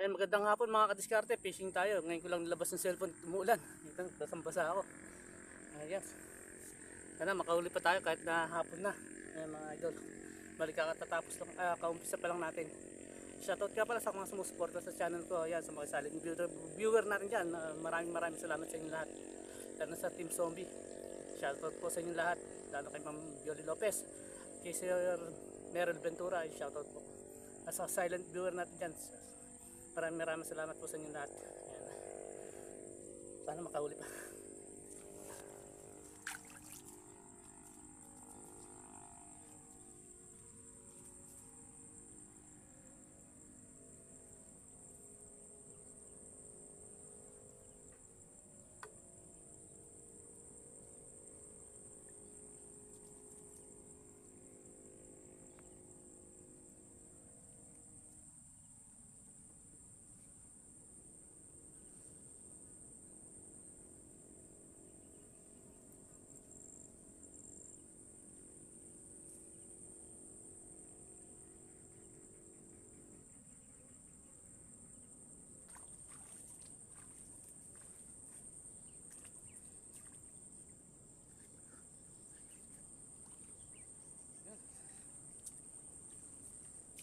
Eh, magandang hapon mga kadiskarte, fishing tayo. Ngayon ko lang nilabas ng cellphone, umuulan. Ito, basang-basa ako. Ayan. Sana makahuli pa tayo kahit na hapon na. Ayan mga idol. Balik katatapos lang, kaumpisa pa lang natin. Shoutout ka pala sa mga sumusuporta sa channel ko. Ayan, sa mga silent viewer natin dyan. Maraming salamat sa inyo lahat. Lalo sa Team Zombie. Shoutout po sa inyo lahat. Lalo kay Ma'am Yoli Lopez. Kay Sir Meryl Ventura, shoutout po. At sa silent viewer natin dyan. Maraming salamat po sa inyo lahat. Ayan. Sana makahuli pa.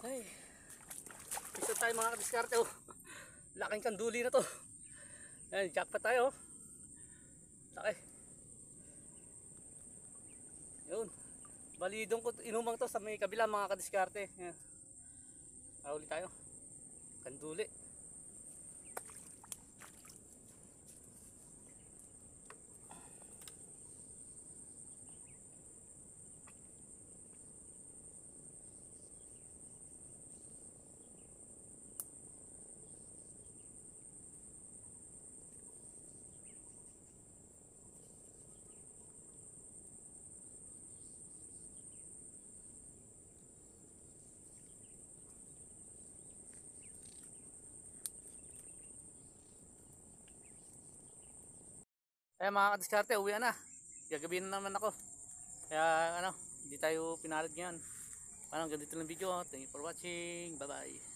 Ay, isa tayo mga kadiskarte. Oh. Laking kanduli na to. Ayan, jackpot tayo. Laki. Yun. Balidong ko inumang to sa may kabila mga kadiskarte. Ayan. Ahuli tayo. Kanduli. Ayan mga kadiskarte, uwi na. Gagabihin na naman ako. Kaya ano, hindi tayo pinalad ngayon. Parang ganito lang video. Thank you for watching. Bye bye.